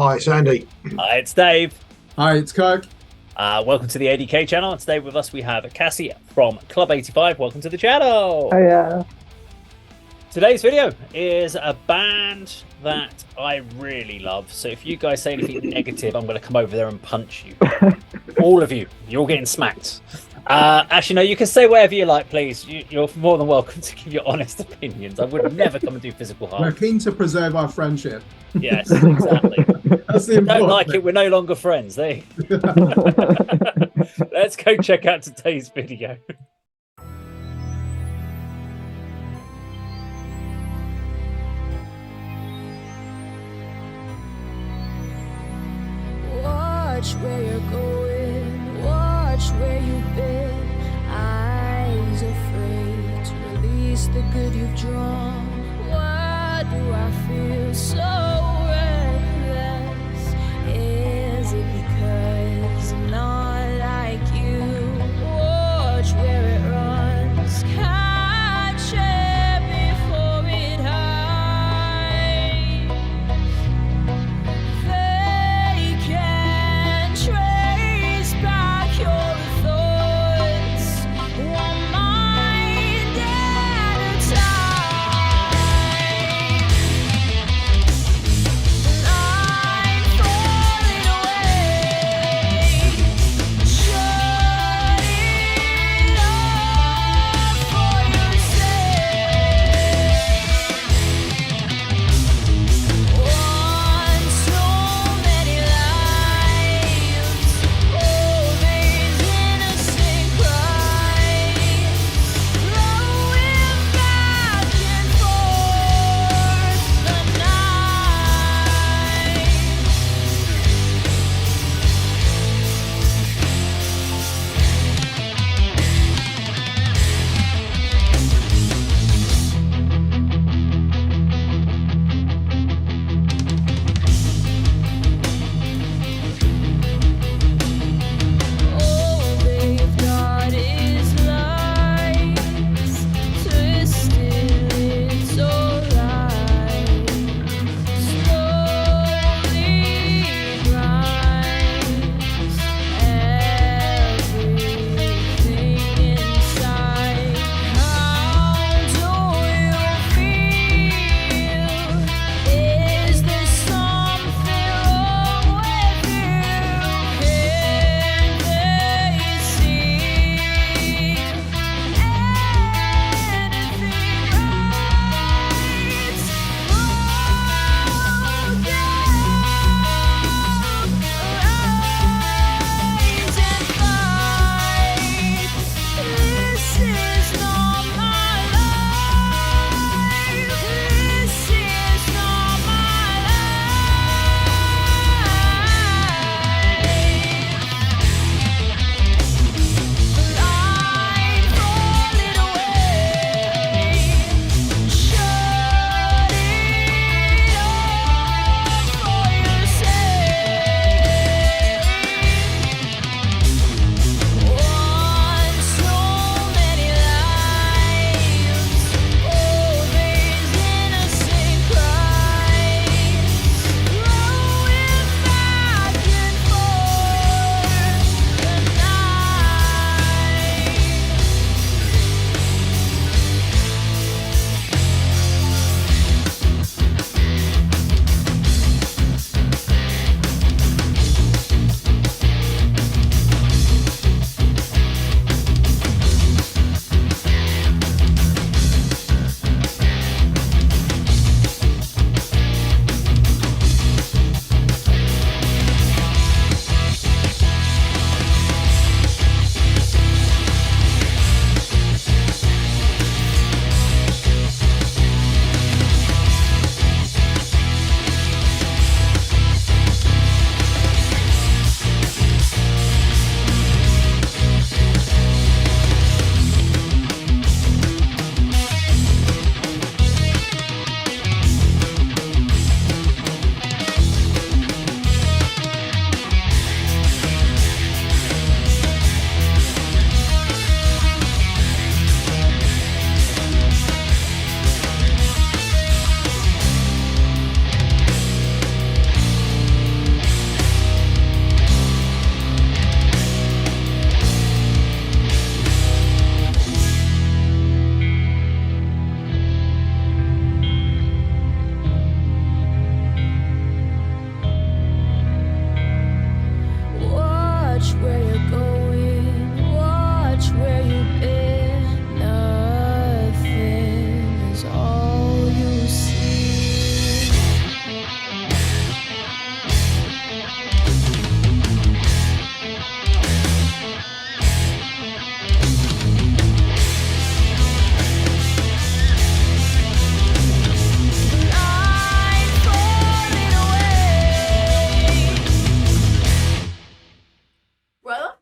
Hi, it's Andy. Hi, it's Dave. Hi, it's Kirk. Welcome to the A.D.K channel. And today with us we have Cassie from Club 85. Welcome to the channel. Oh yeah. Today's video is a band that I really love. So if you guys say anything negative, I'm going to come over there and punch you. All of you. You're all getting smacked. Actually, no, you can say whatever you like, please. You're more than welcome to give your honest opinions. I would never come and do physical harm. We're keen to preserve our friendship. Yes, exactly. That's the important Don't like thing. it, we're no longer friends. There. Let's go check out today's video. Watch where you're going, watch where you've been. Eyes afraid to release the good you've drawn. Why do I feel so reckless? Is it because I'm not like you? Watch where it runs, catch it before it hides. They can trace back your thoughts, one mind at a time. you're going, watch where you've been. Nothing is all you see. Blindfolded away. Brother?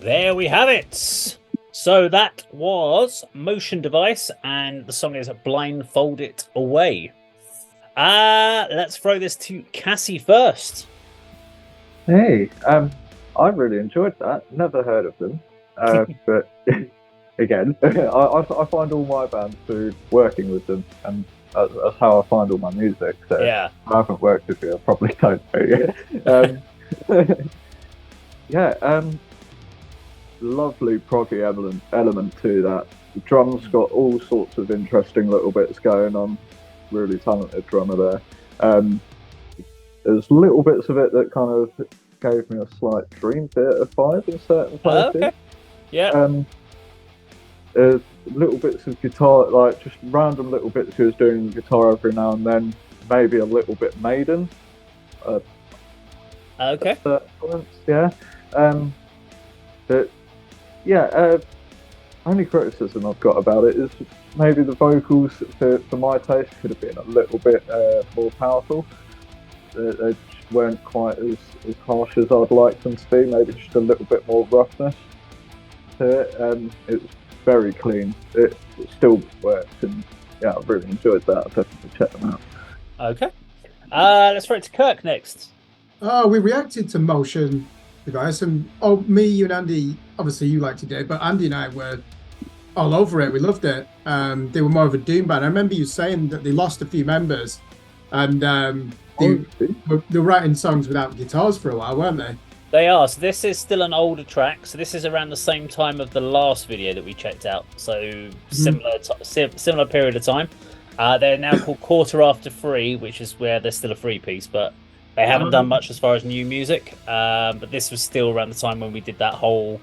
There we have it. So that was Motion Device, and the song is Blindfold It Away. Let's throw this to Cassie first. Hey, I really enjoyed that. Never heard of them, but again, I find all my bands through working with them, and that's how I find all my music. So Yeah. I haven't worked with you, I probably don't know you. Yeah, lovely proggy element to that. The drums got all sorts of interesting little bits going on. Really talented drummer there. There's little bits of it that kind of gave me a slight Dream Theater vibe in certain places. Okay. Yeah. There's little bits of guitar, like just random little bits he was doing guitar every now and then. Maybe a little bit Maiden. Okay. Yeah. But yeah, only criticism I've got about it is maybe the vocals for my taste could have been a little bit more powerful. They just weren't quite as harsh as I'd like them to be. Maybe just a little bit more roughness to it. It was very clean. It still works, and yeah, I really enjoyed that. I'll definitely check them out. Okay. Let's throw it to Kirk next. Oh, we reacted to Motion Device, and me, you, and Andy. Obviously, you liked it, but Andy and I were all over it. We loved it. They were more of a doom band. I remember you saying that they lost a few members, and they were writing songs without guitars for a while, weren't they? They are. So this is still an older track. So this is around the same time of the last video that we checked out. So similar period of time. They're now called Quarter After Three, which is where they're still a three piece, but they haven't done much as far as new music. But this was still around the time when we did that whole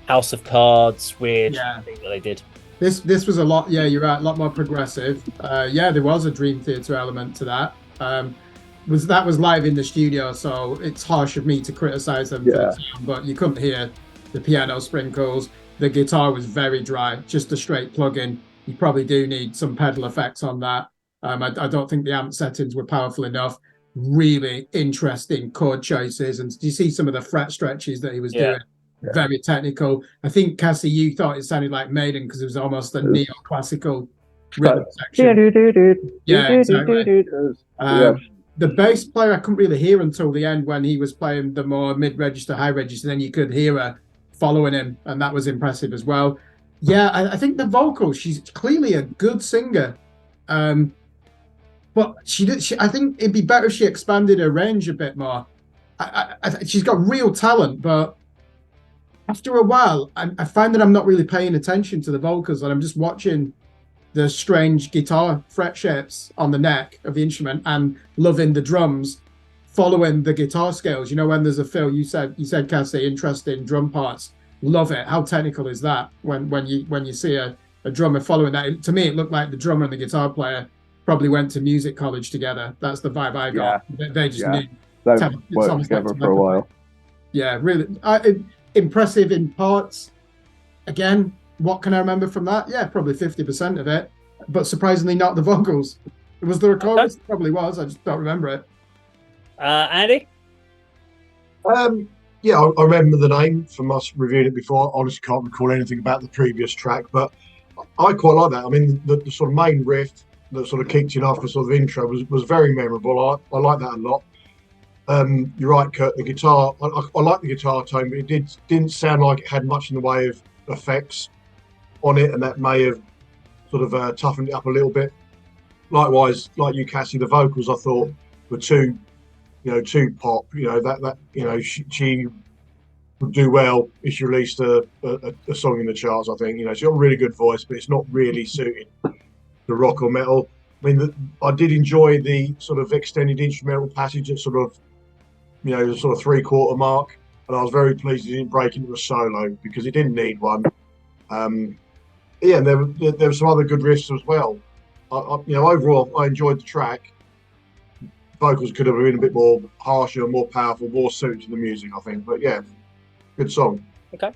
House of Cards weird thing that they did. This was a lot. Yeah, you're right. A lot more progressive. Yeah, there was a Dream Theater element to that. That was live in the studio, so it's harsh of me to criticize them for the sound, but you couldn't hear the piano sprinkles. The guitar was very dry, just a straight plug-in. You probably do need some pedal effects on that. I don't think the amp settings were powerful enough. Really interesting chord choices, and do you see some of the fret stretches that he was doing? Yeah. Very technical. I think, Cassie, you thought it sounded like Maiden because it was almost a neoclassical rhythm section. Yeah, exactly. The bass player I couldn't really hear until the end when he was playing the more mid-register, high-register. Then you could hear her following him, and that was impressive as well. Yeah, I think the vocals, she's clearly a good singer. But I think it'd be better if she expanded her range a bit more. She's got real talent, but after a while, I find that I'm not really paying attention to the vocals, and I'm just watching the strange guitar fret shapes on the neck of the instrument and loving the drums, following the guitar scales. You know, when there's a fill, you said, Cassie, interesting drum parts. Love it. How technical is that? When you see a drummer following that, to me, it looked like the drummer and the guitar player probably went to music college together. That's the vibe I got. They just knew. They worked together for a while. Yeah, really impressive in parts. Again, what can I remember from that? Yeah, probably 50% of it, but surprisingly not the vocals. Was there a chorus? Okay. Probably was. I just don't remember it. Andy? Yeah, I remember the name from us reviewing it before. I honestly can't recall anything about the previous track, but I quite like that. I mean, the sort of main riff that sort of kicked in after sort of intro was very memorable. I like that a lot. You're right, Kurt. The guitar, I like the guitar tone, but it didn't sound like it had much in the way of effects on it, and that may have sort of toughened it up a little bit. Likewise, like you, Cassie, the vocals I thought were too pop. She would do well if she released a song in the charts. I think she's got a really good voice, but it's not really suited to rock or metal. I mean, I did enjoy the sort of extended instrumental passage at sort of the sort of 3/4 mark. and I was very pleased he didn't break into a solo because he didn't need one. Yeah, and there were some other good riffs as well. Overall, I enjoyed the track. Vocals could have been a bit more harsher, more powerful, more suited to the music, I think. But yeah, good song. Okay.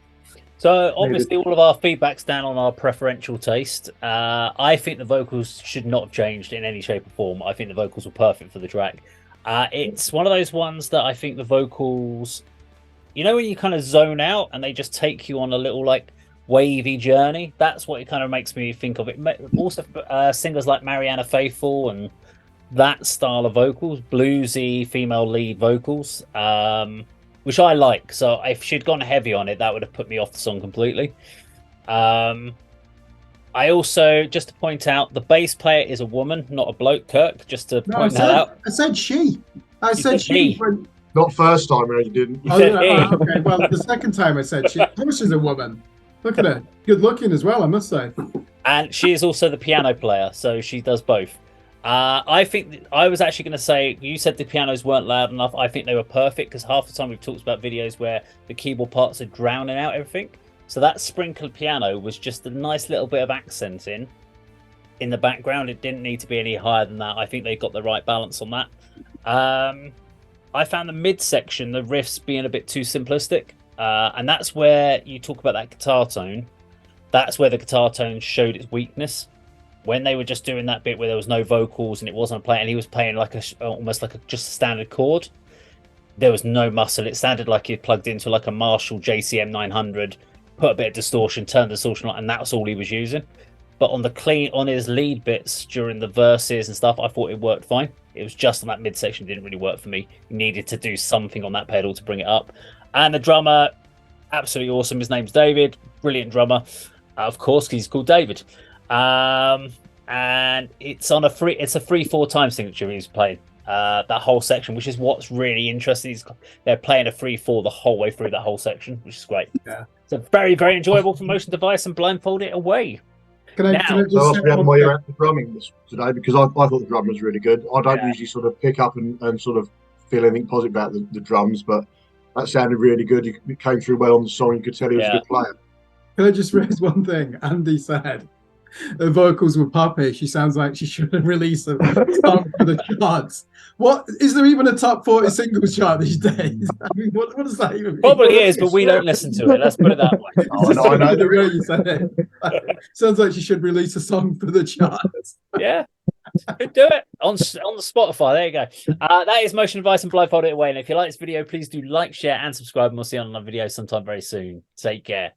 So obviously all of our feedback's down on our preferential taste. I think the vocals should not have changed in any shape or form. I think the vocals were perfect for the track. It's one of those ones that I think the vocals, when you kind of zone out and they just take you on a little like wavy journey, that's what it kind of makes me think of it. Also singers like Mariana Faithfull and that style of vocals, bluesy female lead vocals, which I like. So if she'd gone heavy on it, that would have put me off the song completely. I also, just to point out, the bass player is a woman, not a bloke, Kirk, just to point that out. I said she. I said she. Not first time, no, you didn't. You said he. Okay, well, the second time I said she. Of course she's a woman. Look at her. Good looking as well, I must say. And she is also the piano player, so she does both. I think I was actually going to say, you said the pianos weren't loud enough. I think they were perfect because half the time we've talked about videos where the keyboard parts are drowning out everything. So that sprinkled piano was just a nice little bit of accent in the background. It didn't need to be any higher than that. I think they got the right balance on that. I found the midsection, the riffs being a bit too simplistic. And that's where you talk about that guitar tone. That's where the guitar tone showed its weakness. When they were just doing that bit where there was no vocals and it wasn't playing, and he was playing like almost like just a standard chord, there was no muscle. It sounded like he plugged into like a Marshall JCM 900, put a bit of distortion, turned the distortion on, and that's all he was using. But on his lead bits during the verses and stuff, I thought it worked fine. It was just on that midsection didn't really work for me. He needed to do something on that pedal to bring it up. And the drummer, absolutely awesome. His name's David, brilliant drummer, of course, because he's called David. And it's on a 3/4 time signature he's playing that whole section, which is what's really interesting. They're playing a 3/4 the whole way through that whole section, which is great. Yeah, so very, very enjoyable for Motion Device and Blindfold it away. Can I just ask me why you're at the drumming today, because I thought the drum was really good. I don't usually sort of pick up and sort of feel anything positive about the drums, but that sounded really good. It came through well on the song. You could tell he was a good player. Can I just raise one thing? Andy said the vocals were poppy. She sounds like she should have released a song for the charts. What is there even a top 40 singles chart these days? I mean, what does that even mean? Probably is, but we don't listen to it. Let's put it that way. I know the way you said it. Sounds like she should release a song for the charts. Yeah, could do it on the Spotify. There you go. That is Motion Device and Blindfold it away. And if you like this video, please do like, share, and subscribe. And we'll see you on another video sometime very soon. Take care.